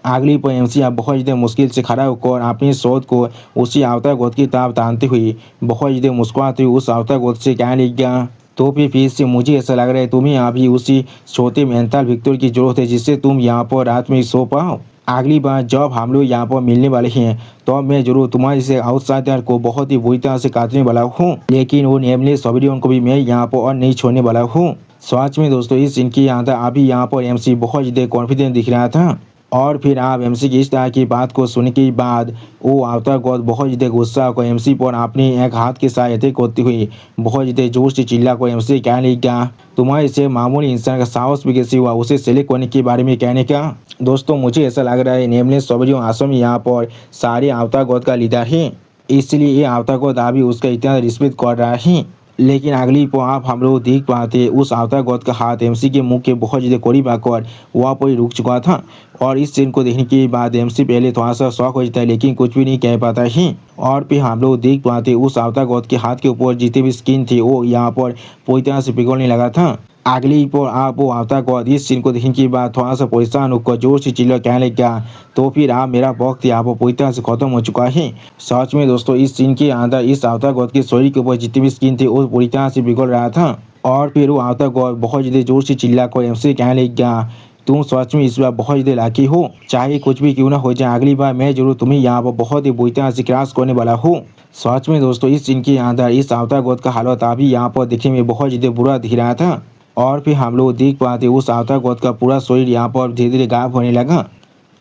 अगली पर एमसी आप बहुत ज़्यादा मुश्किल से खड़ा होकर अपनी सोच को उसी आवता गोद की तरफ तानते हुए बहुत ज़्यादा मुस्कुराते हुए उस आवता गोद से कहने लग गया, तो फिर से मुझे ऐसा लग रहा है तुम्हें अभी उसी छोटे मेंटल विक्टर की जरूरत है जिससे तुम यहाँ पर रात में सो पाओ। अगली बार जब हम लोग यहाँ पर मिलने वाले हैं तो मैं जरूर तुम्हारे से आउटसाइडर को बहुत ही बुरी तरह से काटने वाला हूँ, लेकिन वो नेमलेस सोवरियन को भी मैं यहाँ पर और नहीं छोड़ने वाला हूँ। सच में दोस्तों इस सीन के अंदर अभी यहाँ पर एमसी बहुत ज़्यादा कॉन्फिडेंट दिख रहा था। और फिर आप एमसी की इस तरह की बात को सुनने के बाद वो आवता गोद बहुत ज़्यादा गुस्सा होकर एमसी पर अपने एक हाथ के साथ अटैक करते हुए बहुत ज़्यादा जोर से चिल्ला कर एमसी कहने लगा, तुम्हारे से मामूली इंसान का साहस भी कैसे हुआ उसे सेलेक्ट करने के बारे में कहने का। दोस्तों मुझे ऐसा लग रहा है नेमलेस सोवरियन आसम यहाँ पर सारे आवता गोद का लीडर है, इसलिए ये आवता गोद अभी उसका इतना रिस्पेक्ट कर रहा है। लेकिन अगली पो आप हम लोग देख पाते उस आवता गौत का हाथ एमसी के मुंह के बहुत ज़्यादा करीब आकर वहाँ पर ही रुक चुका था। और इस सीन को देखने के बाद एमसी पहले थोड़ा सा शॉक हो जाता है लेकिन कुछ भी नहीं कह पाता है। और फिर हम लोग देख पाते उस आवता गौत के हाथ के ऊपर जितने भी स्किन थे वो यहाँ पर पूरी तरह से पिघलने लगा था। अगली पर आप वो आवता गौत इस सीन को देखने के बाद थोड़ा सा परेशान होकर जोर से चिल्ला कहने लगा, तो फिर आप मेरा वक्त यहाँ पर पूरी तरह से खत्म हो चुका है। सच में दोस्तों इस सीन के अंदर इस आवता गौत के शरीर के ऊपर जितने भी स्किन थे वो पूरी तरह से पिघल रहा था। और फिर वो आवता गौत बहुत ज़्यादा जोर से चिल्ला कर एमसी कहने लगा, तुम सच में इस बार बहुत ज़्यादा लाकी हो, चाहे कुछ भी क्यों ना हो जाए अगली बार मैं जरूर तुम्हें यहाँ पर बहुत ही बुरी तरह से क्रैश करने वाला हूँ। सच में दोस्तों इस सीन के अंदर इस आवता गौत का हालत अभी यहाँ पर देखने में बहुत ज़्यादा बुरा दिख रहा था। और फिर हम लोग देख पाते उस आवता गौत का पूरा शरीर यहाँ पर धीरे धीरे गायब होने लगा।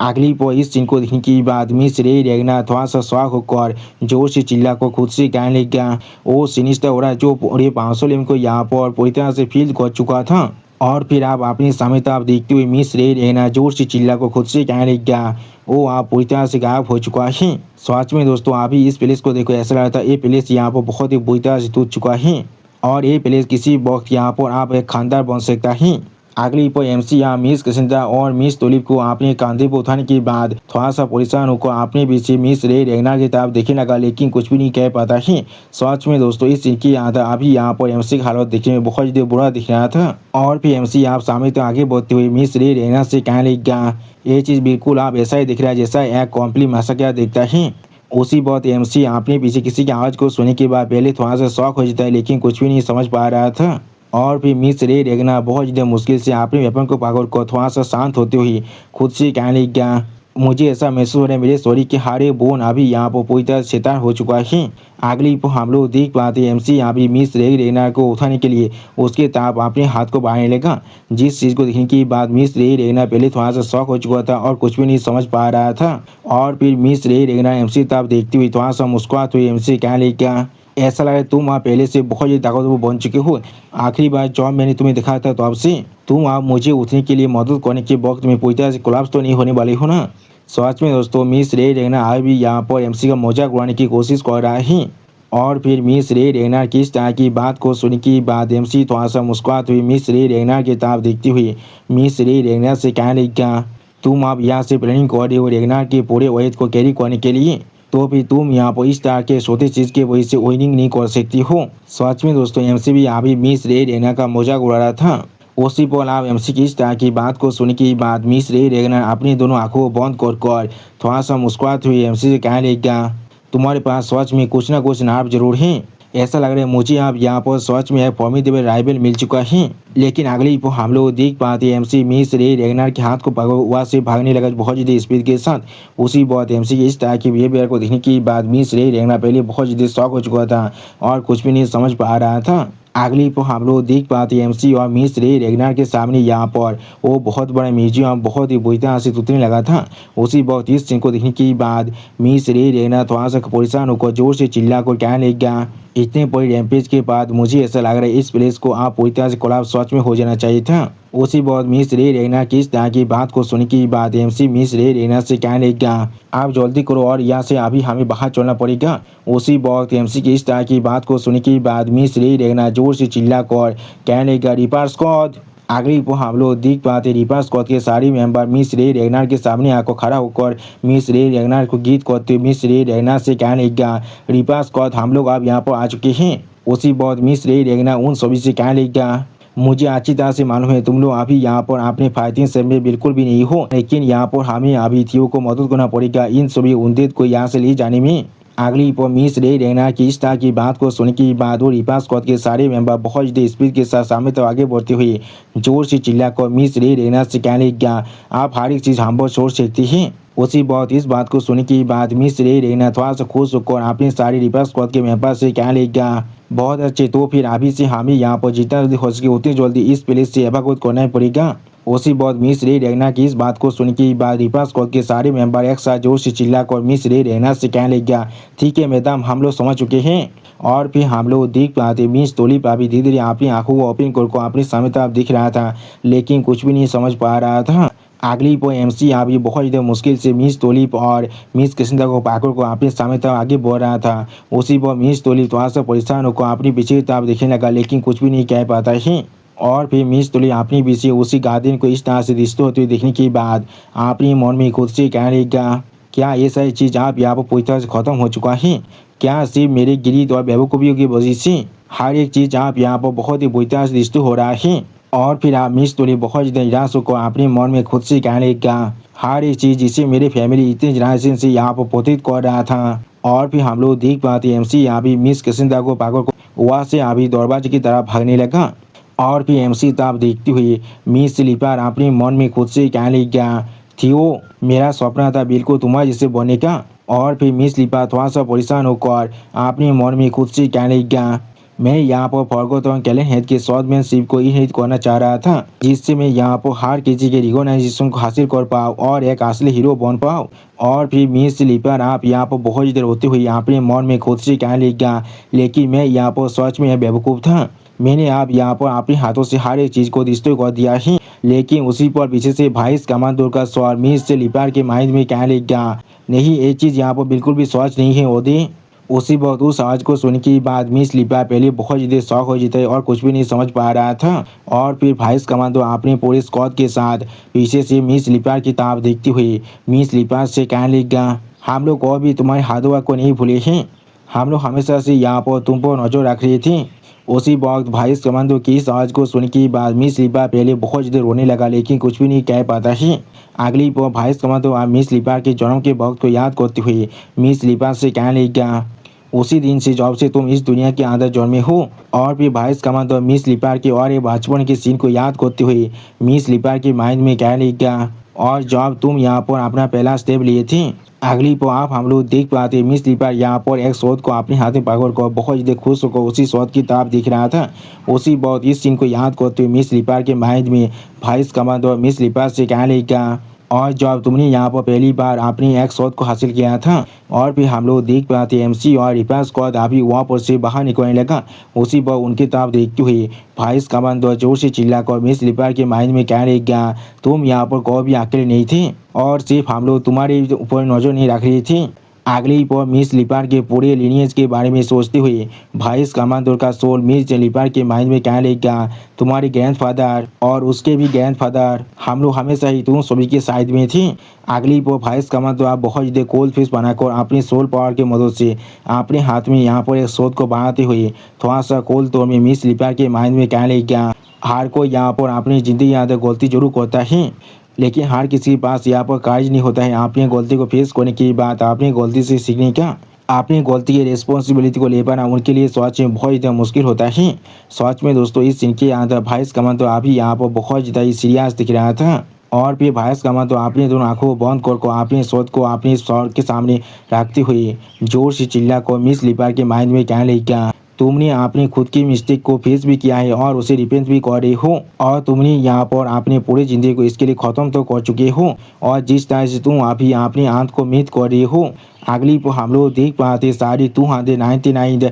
अगली पर इस सीन को देखने के बाद मिस रे रेगना थोड़ा सा शॉक होकर जोर से चिल्ला को खुद से कहने लगा, वो सिनिस्टर हो रहा है जो पूरे 500 लेम को यहाँ पर पूरी तरह से फील कर चुका था। और फिर आप अपनी सामने आप देखते हुए मिस रे रेगना जोर से चिल्ला को खुद से कहने लगा, वो आप पूरी तरह से गायब हो चुका है। सच में दोस्तों अभी इस प्लेस को देखो ऐसा लग रहा था ये प्लेस यहाँ पर बहुत ही बुरी तरह से टूट चुका है और ये प्लेस किसी वक्त यहाँ पर आप एक खानदार बन सकता है। अगली पर एमसी यहाँ मिस कसिंदा और मिस तुलिप को अपने कंधे पर उठाने के बाद थोड़ा सा परेशान होकर अपने पीछे मिस रे रेगनार की तरफ देखने लगा लेकिन कुछ भी नहीं कह पाता है। सच में दोस्तों इस सीन की आधा अभी यहाँ पर एमसी का हालत देखने में बहुत ज़्यादा बुरा दिख रहा था। और फिर एमसी आप सामने तो आगे बढ़ते हुए मिस रे रेगनार से कहने लगा, ये चीज़ बिल्कुल आप ऐसा ही दिख रहा है जैसा एक कॉम्प्लीट मासा देखता है। उसी बात एमसी अपने पीछे किसी की आवाज़ को सुनने के बाद पहले थोड़ा सा शॉक हो जाता है लेकिन कुछ भी नहीं समझ पा रहा था। और फिर मिस रे रेगना बहुत ज़्यादा मुश्किल से अपने वेपन को पकड़ कर थोड़ा सा शांत होते हुए खुद से कहने लगा, मुझे ऐसा महसूस हो रहा है मेरे शरीर के हारे बोन अभी यहाँ पर पूरी तरह से हो चुका है। अगली पर हम लोग देख पाते एमसी अभी मिस रे रेगना को उठाने के लिए उसके तरफ अपने हाथ को बढ़ाने लगा। जिस चीज़ को देखने के बाद मिस रे रेगना पहले थोड़ा सा शॉक हो चुका था और कुछ भी नहीं समझ पा रहा था। और फिर मिस रे रेगना एमसी तरफ देखती हुई थोड़ा सा मुस्कुराते हुए एमसी कहने लगा, ऐसा लगा तुम आप पहले से बहुत ज़्यादा ताकतवर बन चुके हो। आखिरी बार जब मैंने तुम्हें दिखाया था तो अब से तुम आप मुझे उठने के लिए मदद करने के वक्त में पूरी तरह से कोलैप्स तो नहीं होने वाली हो ना। सच में दोस्तों मिस रे रेगना आज भी यहाँ पर एमसी का मजाक उड़ाने की कोशिश कर रहा है। और फिर मिस रे रेगना की इस तरह की बात को सुनने के बाद एमसी थोड़ा सा मुस्कुराते हुई मिस रे रेगना की तरफ देखती हुई मिस रे रेगना से कहने लगा, तुम आप यहाँ से प्लानिंग कर रहे हो रेगना के पूरे वैद को कैरी करने के लिए, तो भी तुम यहाँ पर इस तरह के छोटे चीज़ के वजह से विनिंग नहीं कर सकती हो। सच में दोस्तों एमसी भी अभी मिस रे रेगना का मजाक उड़ा रहा था। उसी पर आप एमसी की इस तरह की बात को सुनने के बाद मिस रे रेगना अपनी दोनों आंखों को बंद कर थोड़ा सा मुस्कुराते हुए एमसी से कहने लगा, तुम्हारे पास सच में कुछ ना कुछ नार्व जरूर है। ऐसा लग रहा है मुझे आप यहाँ पर सच में एक फॉर्मिडेबल राइवल मिल चुका है। लेकिन अगली पर हम लोग देख पाते एमसी मिस रे रेगनार के हाथ को पकड़ वहाँ से भागने लगा बहुत ज़्यादा स्पीड के साथ। उसी बात एमसी के इस तरह की बिहेवियर को देखने के बाद मिस रे रेगनार पहले बहुत ज़्यादा शॉक हो चुका था और कुछ भी नहीं समझ पा रहा था। अगली पर हम लोग देख पाते एमसी और मिस रे रेगनार के सामने यहाँ पर वो बहुत बड़ा म्यूजियम बहुत ही बुरी तरह से टूटने लगा था। उसी वक्त इस सीन को देखने के बाद मिस रे रेगनार थोड़ा सा परेशान होकर जोर से चिल्ला कर कहने लगा, इतने बड़ी रैम्पेज के बाद मुझे ऐसा लग रहा है इस प्लेस को आप पूरी तरह से कोलैप्स सच में हो जाना चाहिए था। उसी बाद मिस रे रेगना की इस तरह की बात को सुनने के बाद एमसी मिस रे रेगना से कहने लगा, आप जल्दी करो और यहाँ से अभी हमें बाहर चलना पड़ेगा। उसी वक्त एमसी की इस तरह की बात को सुनने के बाद मिस रे रेगना जोर से चिल्ला कर कहने लगा, रिपर स्क्वाड। अगली पर हम लोग देख पाते रिपर स्क्वाड के सारे मेंबर मिस रे रेगनार के सामने आकर खड़ा होकर मिस रे रेगनार को गीत करते हुए मिस रे रेगनार से कहने लगा, रिपर स्क्वाड हम लोग अब यहाँ पर आ चुके हैं। उसी बाद मिस रे रेगनार उन सभी से कहने लगा, मुझे अच्छी तरह से मालूम है तुम लोग अभी यहाँ पर अपने फाइटिंग सेट में बिल्कुल भी नहीं हो, लेकिन यहाँ पर हमें अभी थियो को मदद करना पड़ेगा इन सभी उन्देद को यहाँ से ले जाने में। अगली पर मिस रे रेगनार की इस तरह की बात को सुनने के बाद वो रिपर स्क्वाड के सारे मेंबर बहुत ज़्यादा स्पीड के साथ सामने तक आगे बढ़ते हुए जोर से चिल्लाकर मिस रे रेगनार से कहने लगा, आप हर एक चीज़ हम पर छोड़ सकते हैं। उसी बात इस बात को सुनने के बाद मिस रे रेगनार थोड़ा सा खुश होकर अपने सारे रिपर स्क्वाड के मेंबर से कहने लगा, बहुत अच्छे, तो फिर अभी से हमें यहाँ पर जितना जल्दी हो सके उतनी जल्दी इस प्लेस से एवाक्यूएट करना ही पड़ेगा। उसी बाद मिस रे रेगनार की इस बात को सुनने के बाद रिपर स्क्वाड के सारे मेंबर एक साथ जोर से चिल्लाकर मिस रे रेगनार से कहने लगा, ठीक है मैडम, हम लोग समझ चुके हैं। और फिर हम लोग देख पाते मिस तुलिप अभी धीरे धीरे अपनी आंखों को ओपन कर अपने सामने तरफ दिख रहा था लेकिन कुछ भी नहीं समझ पा रहा था। अगली पो एमसी यहाँ भी बहुत ज़्यादा मुश्किल से मिस तोलिप और मिस कृष्णा को पाकर को अपने सामने तक आगे बढ़ रहा था। उसी पर मिस तोलिप थोड़ा सा परेशान होकर अपनी पीछे की तरफ देखने लगा, लेकिन कुछ भी नहीं कह पाता है। और फिर मिस तोलिप अपनी पीछे उसी गार्डन को इस तरह से रिश्ते होते हुए देखने के बाद अपने मन में खुद से कहने लगा, क्या ये सारी चीज़ आप यहाँ पर पूरी तरह से खत्म हो चुका है? क्या सिर्फ मेरे गिरीद और बेवकूफ़ियों की वजह से हर एक चीज़ आप यहाँ पर बहुत ही बुरी तरह से रिश्ते हो रहा है? और फिर आप मिस तोलिप बहुत ज़्यादा निराश होकर अपने मन में खुद से कहने लगा, हर एक चीज़ जिसे मेरे फैमिली इतने जनरेशन से यहाँ पर पोषित कर रहा था। और फिर हम लोग देख पाते एमसी यहाँ भी मिस कृष्णा को पाकर को वहाँ से अभी दरवाजे की तरफ भागने लगा। और फिर एमसी तरफ देखते हुए मिस स्लीपर अपने मन में खुद से कहने लगा, थियो मेरा सपना था बिल्कुल तुम्हारे जैसे बनने का। और फिर मिस स्लीपर थोड़ा सा परेशान होकर अपने मन में खुद से कहने लगा, मैं यहाँ पर फॉरगॉटन टैलेंट के शॉर्टमैनशिप को इनहेरिट करना चाह रहा था, जिससे मैं यहाँ पर हर किसी के रिकॉग्नाइजेशन को हासिल कर पाऊँ और एक असली हीरो बन पाऊँ। और फिर मिस स्लीपर आप यहाँ पर बहुत देर होते हुए अपने मन में खुद से कहने लगा, लेकिन मैं यहाँ पर सच में बेवकूफ़ था। मैंने आप यहाँ पर अपने हाथों से हर एक चीज़ को डिस्ट्रॉय कर दिया है। लेकिन उसी पर पीछे से वाइस कमांडर का स्वर मिस स्लीपर के माइंड में कहने लगा, नहीं ये चीज़ यहाँ पर बिल्कुल भी सच नहीं है ओदे। उसी वक्त उस आवाज़ को सुनने के बाद मिस स्लीपर पहले बहुत ज़्यादा शौक हो जाता है और कुछ भी नहीं समझ पा रहा था। और फिर वाइस कमांडर अपने पूरे स्क्वाड के साथ पीछे से मिस स्लीपर की तरफ देखते हुए मिस स्लीपर से कहने लगा, हम लोग और भी तुम्हारे हार्डवर्क को नहीं भूले हैं, हम लोग हमेशा से यहाँ पर तुम पर नजर रख रहे थे। उसी वक्त वाइस कमांडर की इस आवाज़ को सुनने के बाद मिस स्लीपर पहले बहुत ज़्यादा रोने लगा, लेकिन कुछ भी नहीं कह पाता है। अगली पर वाइस कमांडर मिस स्लीपर के जन्म के वक्त को याद करते हुए मिस स्लीपर से कहने लगा, उसी दिन से जब से तुम इस दुनिया के अंदर जन्मे हो। और फिर वाइस कमांडर मिस स्लीपर के और एक बचपन के सीन को याद करते हुए मिस स्लीपर के माइंड में कहने लगा, और जब तुम यहाँ पर अपना पहला स्टेप लिए थे। अगली पर आप हम लोग देख पाते मिस स्लीपर यहाँ पर एक शॉट को अपने हाथ में पकड़ कर बहुत ज़्यादा खुश होकर उसी शॉट की तरफ दिख रहा था। उसी बहुत इस सीन को याद करते हुए मिस स्लीपर के माइंड में वाइस कमांडर मिस स्लीपर से कहने लगा, और जब तुमने यहाँ पर पहली बार अपनी एक शॉट को हासिल किया था। और फिर हम लोग देख पाते एमसी और रिपेयर स्क्वाड अभी वहाँ पर से बाहर निकलने लगा। उसी पर उनकी तरफ देखते हुए वाइस कमांडर जोर से चिल्लाकर मिस स्लीपर के माइंड में कहने लगा, तुम यहाँ पर कोई भी अकेले नहीं थे और सिर्फ हम लोग तुम्हारे ऊपर नजर नहीं रख रहे थे। अगली पर मिस स्लीपर के पूरे लिनियज के बारे में सोचते हुए वाइस कमांडर का सोल मिस स्लीपर के माइंड में कहने लगा, तुम्हारे ग्रैंडफादर और उसके भी ग्रैंडफादर, हम लोग हमेशा ही तुम सभी के साइड में थे। अगली पर वाइस कमांडर आप बहुत ज़्यादा कोल्ड फिश बनाकर अपनी सोल पावर की मदद से अपने हाथ में यहाँ पर एक शॉट को बनाते हुए थोड़ा सा कोल्ड तौर में मिस स्लीपर के माइंड में कहने लगा, हर कोई यहाँ पर अपनी ज़िंदगी अंदर गलती जरूर करता है, लेकिन हर किसी के पास यहाँ पर कार्य नहीं होता है अपनी गलती को फेस करने की बात, अपनी गलती से सीखने का, अपनी गलती की रिस्पॉन्सिबिलिटी को ले पाना उनके लिए सच में बहुत ज़्यादा मुश्किल होता है। सच में दोस्तों इस सीन के अंदर वाइस कमांडर अभी यहाँ पर बहुत ज़्यादा सीरियस दिख रहा था। और फिर वाइस कमांडर अपने दोनों आंखों को बंद कर अपने शॉट को अपने शॉट के सामने रखते हुए जोर से चिल्ला कर मिस स्लीपर के माइंड में कहने लगा, तुमने अपनी खुद की मिस्टेक को फेस भी किया है और उसे रिपेंट भी कर रहे हो, और तुमने यहाँ पर अपने पूरी जिंदगी को इसके लिए ख़त्म तो कर चुके हो, और जिस तरह से तुम अभी अपने आंत को मीट कर रहे हो। अगली पर हम लोग देख पाते सारी 299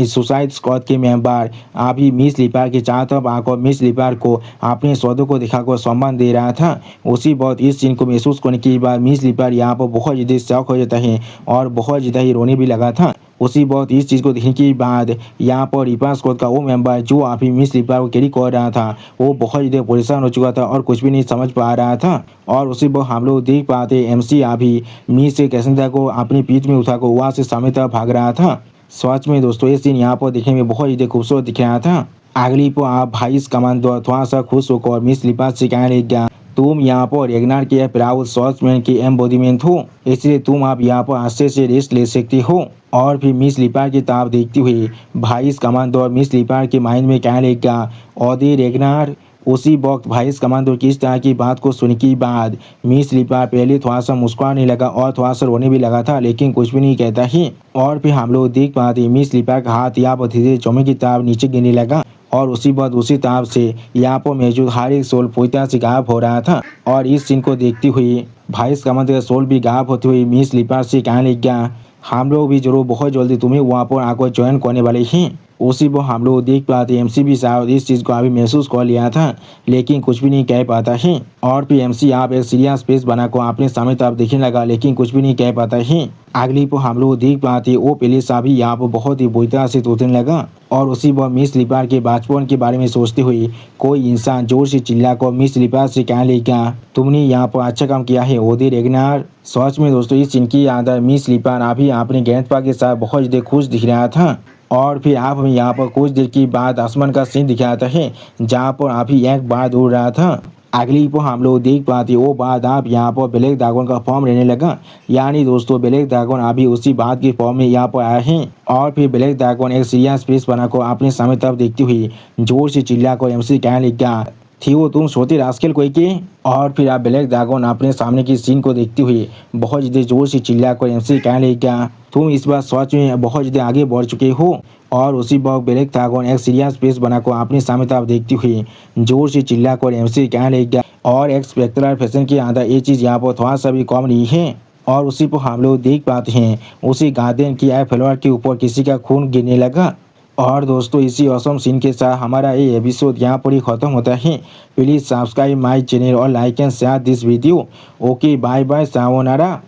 सुसाइड स्क्वाड के मेंबर अभी मिस स्लीपर के चारों तरफ आकर मिस स्लीपर को अपने सौदों को दिखाकर सम्मान दे रहा था। उसी बहुत इस सीन को महसूस करने के बाद मिस स्लीपर यहाँ पर बहुत ज़्यादा शौक हो जाता है और बहुत ज़्यादा ही रोने भी लगा था। उसी बहुत इस चीज़ को देखने के बाद यहाँ पर रिपेयर स्क्वाड का वो मेंबर जो अभी मिस स्लीपर को कैरी कर रहा था वो बहुत ज़्यादा परेशान हो चुका था और कुछ भी नहीं समझ पा रहा था। और उसी पर हम लोग देख पाते एमसी अभी मिस कैसेंड्रा को अपनी पीठ में उठाकर वहाँ से सामने तरफ भाग रहा था। सच में दोस्तों ये सीन यहाँ पर देखने में बहुत ज़्यादा खूबसूरत दिख रहा था। अगली पर आप वाइस कमांडर थोड़ा सा खुश होकर मिस स्लीपर से कहने लगा, तुम यहाँ पर रेगनार के प्राउड सॉर्ट्समैन की एम्बोडीमेंट हो, इसलिए तुम आप यहाँ पर आस्ते से रेस्ट ले सकते हो। और फिर मिस स्लीपर की तरफ देखते हुए वाइस कमांडर मिस स्लीपर के माइंड में कहने लगा, ओदे रेगनार। उसी वक्त वाइस कमांडर की इस तरह की बात को सुनने के बाद मिस स्लीपर पहले थोड़ा सा मुस्कुराने लगा और थोड़ा सा रोने भी लगा था, लेकिन कुछ भी नहीं कहता ही। और फिर हम लोग देख पाते मिस स्लीपर का हाथ यहाँ पर धीरे जमीन की तरफ नीचे गिरने लगा और उसी बाद उसी तरफ से यहाँ पर मौजूद हर एक सोल पूरी तरह से गायब हो रहा था। और इस सीन को देखते हुए वाइस कमांडर का सोल भी गायब होते हुए मिस स्लीपर से कहने लगा, हम लोग भी जरूर बहुत जल्दी तुम्हें वहाँ पर आकर ज्वाइन करने वाले हैं। उसी वो हम लोग देख पाते एमसी साहब इस चीज़ को अभी महसूस कर लिया था, लेकिन कुछ भी नहीं कह पाता है। और फिर एमसी आप एक सीरियस फेस बना को अपने सामने तरफ देखने लगा, लेकिन कुछ भी नहीं कह पाता है। अगली को हम लोग देख पाते वो पहले से अभी यहाँ पर बहुत ही बुरी तरह से सोचने लगा और उसी वह मिस लिपार के बचपन के बारे में सोचते हुए कोई इंसान जोर से चिल्ला कर मिस लिपार से कहने लगा, तुमने यहाँ पर अच्छा काम किया है ओदे रेगनार। सच में दोस्तों इस सीन के अंदर मिस लिपार अभी अपने गेंदबाज के साथ बहुत ज़्यादा खुश दिख रहा था। और फिर आप हमें यहाँ पर कुछ देर के बाद आसमान का सीन दिखाता है जहाँ पर अभी एक बादल उड़ रहा था। अगली पर हम लोग देख पाते वो बाद आप यहाँ पर ब्लैक ड्रैगन का फॉर्म रहने लगा, यानी दोस्तों ब्लैक ड्रैगन अभी उसी बात के फॉर्म में यहाँ पर आए हैं। और फिर ब्लैक ड्रैगन एक सीरियस फेस बनाकर अपने सामने तरफ देखती हुई जोर से चिल्लाकर एमसी कहने लगा, थी वो तुम सोते रास्केल कोई के। और फिर आप ब्लैक ड्रैगन अपने सामने की सीन को देखते हुए बहुत ज़्यादा जोर से चिल्लाकर एमसी कहने लगा, तुम इस बार सच में बहुत ज़्यादा आगे बढ़ चुके हो। और उसी वक्त ब्लैक ड्रैगन एक सीरियस फेस बनाकर अपने सामने तरफ देखती हुई जोर से चिल्लाकर एमसी कहने लगा, और एक स्पेक्ट्रल फैशन के अंदर ये चीज़ यहाँ पर थोड़ा सा भी कम नहीं है। और उसी पर हम लोग देख पाते हैं उसी गार्डन की एक फ्लोर के ऊपर किसी का खून गिरने लगा। और दोस्तों इसी ऑसम सीन के साथ हमारा ये एपिसोड यहाँ पर ही ख़त्म होता है। प्लीज़ सब्सक्राइब माय चैनल और like and share this video. Okay bye bye sayonara.